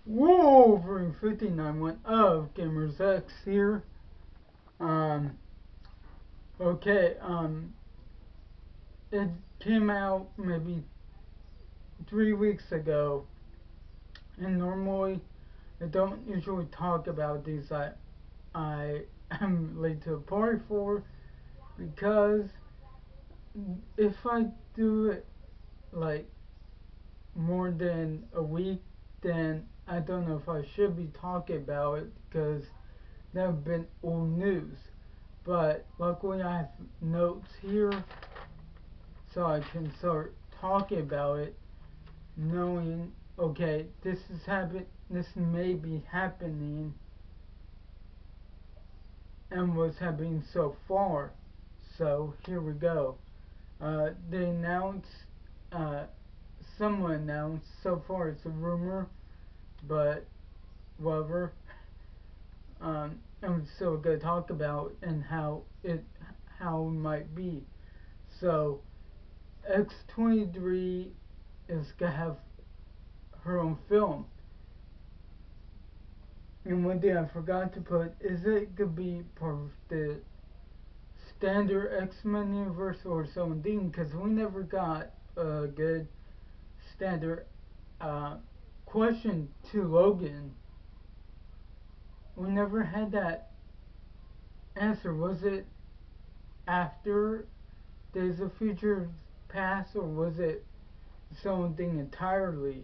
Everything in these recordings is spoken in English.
Wolverine 59 went of Gamers X here. Um, okay, it came out maybe 3 weeks ago, and normally I don't usually talk about these. I am late to a party for because if I do it like more than a week, then I don't know if I should be talking about it because that would have been old news. But luckily I have notes here so I can start talking about it knowing, okay, this may be happening and what's happening so far. So here we go. They announced, uh, someone announced, so far it's a rumor, but whatever. And so we're gonna talk about and how it might be. So X-23 is gonna have her own film. And one thing I forgot to put is it could be part of the standard X-Men universe or something because we never got a good standard uh, question to Logan. We never had that answer. Was it after Days of Future Past or was it something entirely?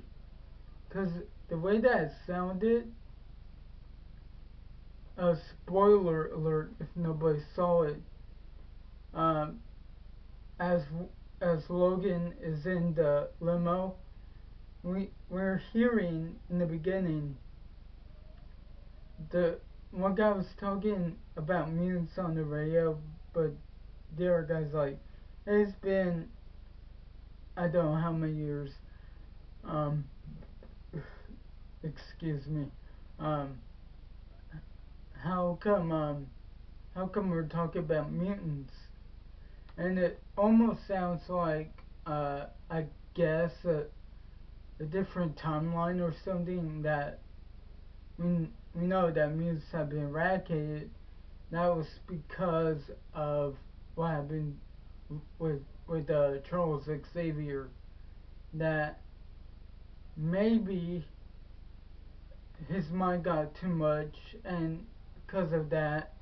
Because the way that it sounded, spoiler alert if nobody saw it, um, as as Logan is in the limo, we're hearing in the beginning the one guy was talking about mutants on the radio, but the other guy's like, it's been I don't know how many years. Um, excuse me. Um, how come we're talking about mutants? And it almost sounds like I guess a different timeline or something that we know that mutants have been eradicated. That was because of what happened with Charles Xavier. That maybe his mind got too much, and because of that,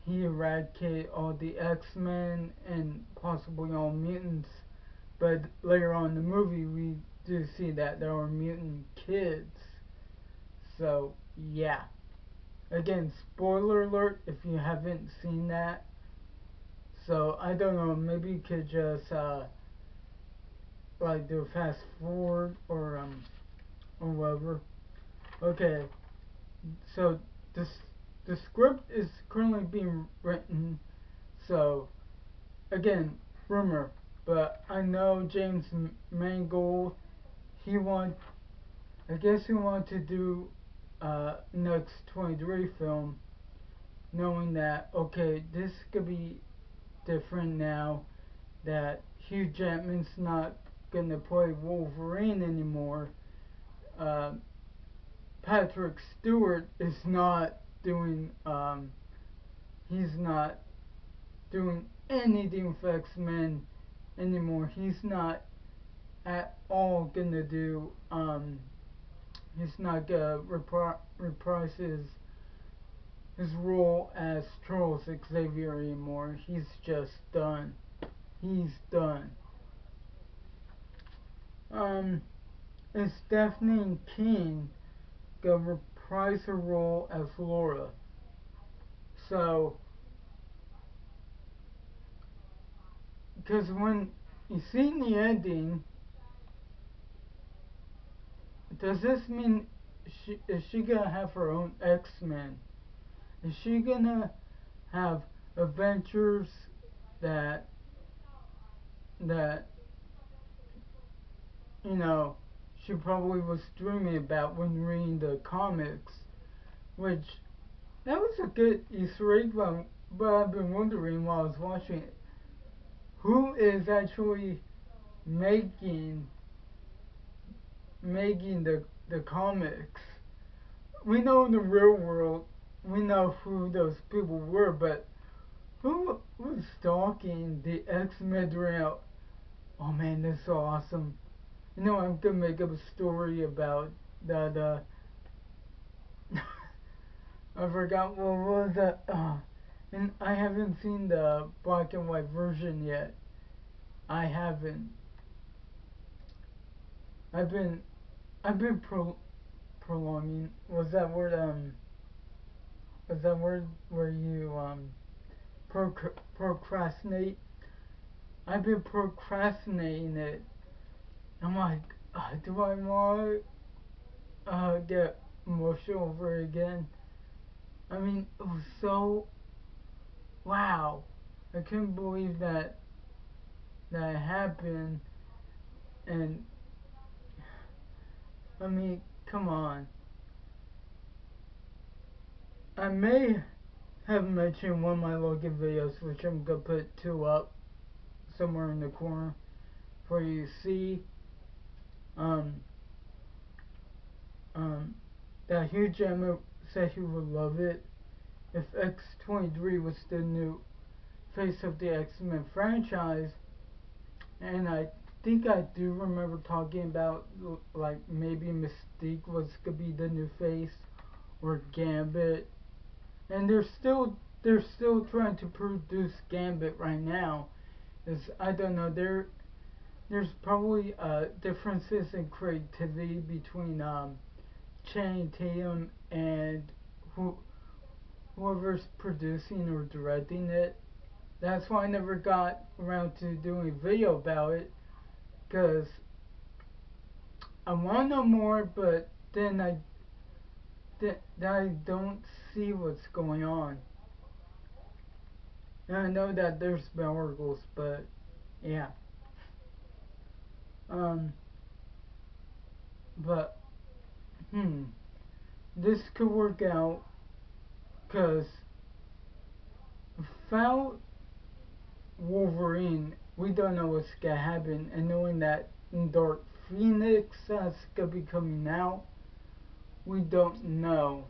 he eradicated all the X-Men and possibly all mutants. But later on in the movie, we do see that there are mutant kids. So, yeah. Again, spoiler alert if you haven't seen that. So, I don't know, maybe you could just, like, do a fast forward or whatever. Okay, so this the script is currently being written. So again, rumor, but I know James Mangold. He want, I guess he wanted to do next 23 film, knowing that okay, this could be different now that Hugh Jackman's not gonna play Wolverine anymore. Uh, Patrick Stewart is not doing he's not doing anything with X-Men anymore. He's not at all gonna do he's not gonna reprise his role as Charles Xavier anymore. He's just done. He's done. Um and Stephanie King gonna reprise her role as Laura. So because when you see the ending, does this mean is she gonna have her own X-Men? Is she gonna have adventures that that you know she probably was dreaming about when reading the comics? Which that was a good Easter egg, but I've been wondering while I was watching it, who is actually making making the comics. We know in the real world, we know who those people were, but who was stalking the X-Men throughout? Oh man, this is so awesome. You know, I'm gonna make up a story about that, I forgot what was that, and I haven't seen the black and white version yet. I haven't. I've been, prolonging, was that word where you, procrastinate? I've been procrastinating it. I'm like, do I want to get emotional over it again? I mean, it was so wow. I couldn't believe that happened, and I mean, come on. I may have mentioned one of my Logan videos, which I'm gonna put two up somewhere in the corner for you to see. Um, that Hugh Jackman said he would love it if X-23 was the new face of the X-Men franchise, and I think I do remember talking about like maybe Mystique was gonna be the new face or Gambit, and they're still trying to produce Gambit right now. Is I don't know there's probably differences in creativity between Channing Tatum and who whoever's producing or directing it. That's why I never got around to doing a video about it, because I want to know more, but then I don't see what's going on. And I know that there's miracles, but yeah. Um, but this could work out, because without Wolverine, we don't know what's gonna happen, and knowing that Dark Phoenix is gonna be coming out, we don't know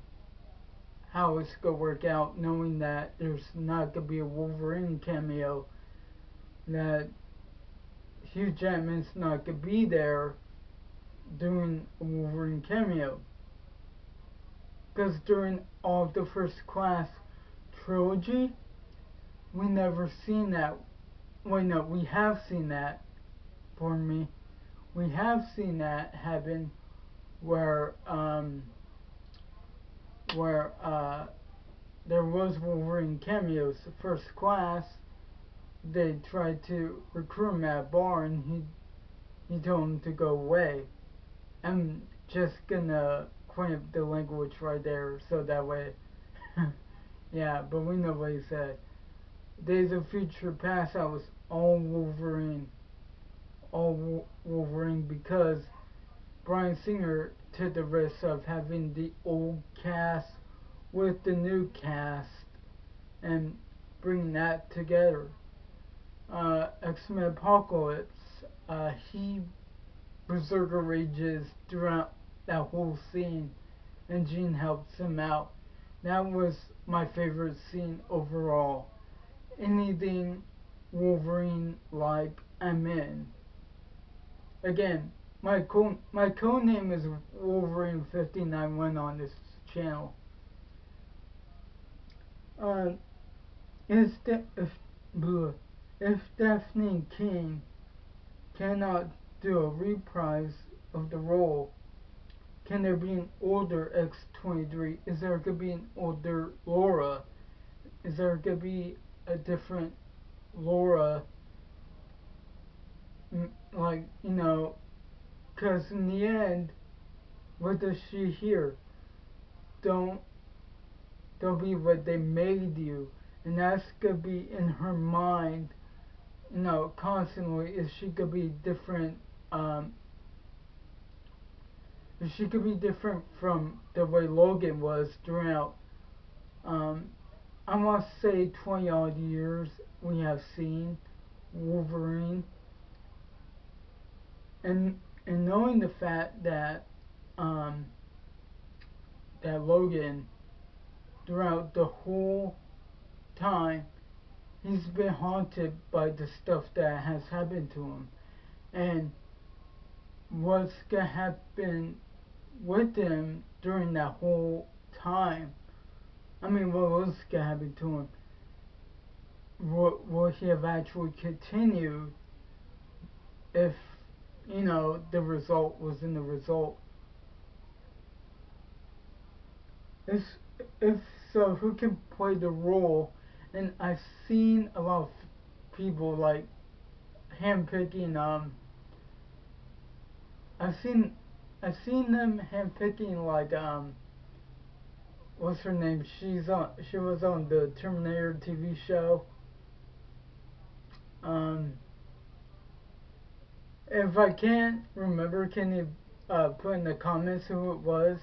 how it's gonna work out, knowing that there's not gonna be a Wolverine cameo, that Hugh Jackman's not gonna be there doing a Wolverine cameo. Because during all of the First Class trilogy, we never seen that. Wait, no, we have seen that. Pardon me. We have seen that happen where there was Wolverine cameos. The First Class, they tried to recruit him at a bar, and he told him to go away. I'm just gonna clean up the language right there so that way. Yeah, but we know what he said. Days of Future Past, I was all Wolverine. All Wolverine, because Bryan Singer took the risk of having the old cast with the new cast and bringing that together. X-Men Apocalypse, he berserker rages throughout that whole scene, and Jean helps him out. That was my favorite scene overall. Anything Wolverine like, I'm in. Again, my code name is Wolverine 591 on this channel. Uh, is the, if Daphne King cannot do a reprise of the role, can there be an older X-23? Is there going to be an older Laura? Is there going to be a different Laura? Like, you know, because in the end, what does she hear? Don't don't be what they made you, and that's gonna be in her mind, you know, constantly. Is she could be different? Um, she could be different from the way Logan was throughout. Um, I want to say 20 odd years we have seen Wolverine, and knowing the fact that um, that Logan, throughout the whole time, he's been haunted by the stuff that has happened to him. And what's gonna happen with him during that whole time? I mean, what was gonna happen to him? Will he have actually continued if, the result was in the result? If, if so, who can play the role? And I've seen a lot of people like handpicking. I've seen, I've seen them handpicking like what's her name? She was on the Terminator TV show. Um, if I can't remember, can you put in the comments who it was?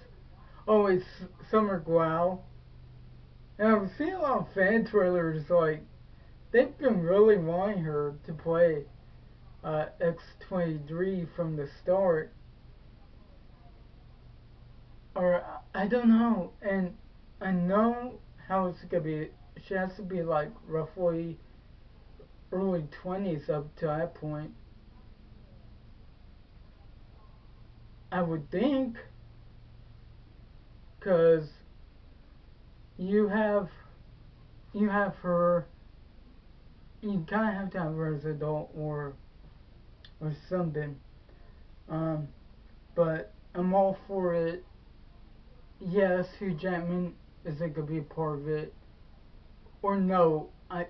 Oh, it's Summer Glau. And I've seen a lot of fan trailers, like, they've been really wanting her to play X-23 from the start. Or, I don't know. And I know how it's gonna be. She has to be, like, roughly early 20s up to that point. I would think. Because you have, you have her, you kind of have to have her as an adult or something. Um, but I'm all for it. Yes, Hugh Jackman is it gonna be a part of it, or no? I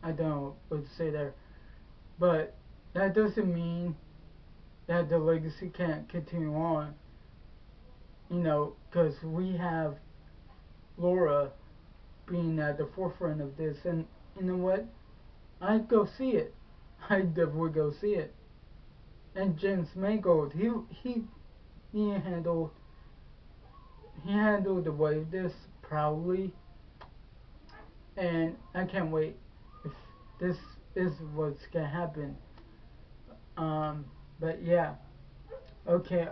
don't know what to say there. But that doesn't mean that the legacy can't continue on. Because we have Laura being at the forefront of this, and you know what? I'd go see it. I'd definitely go see it. And James Mangold, he handled he handled the way of this proudly, and I can't wait if this is what's gonna happen. But yeah, okay.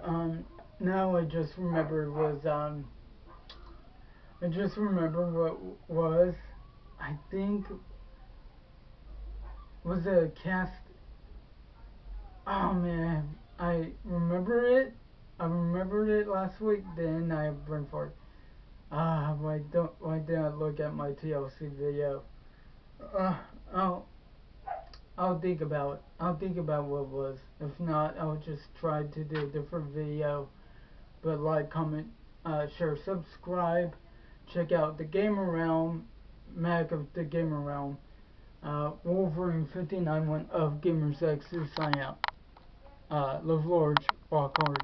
Now I just remembered was I just remember what was I think was a cast. Oh man, I remember it. I remembered it last week. Then I have brain fart. Why did I look at my TLC video? Uh, I'll I'll think about it. I'll think about what it was. If not, I'll just try to do a different video. But like, comment, share, subscribe. Check out the Gamer Realm, Mag of the Gamer Realm. Wolverine 59 one of Gamers X is signing out. Love Lords, walk hard.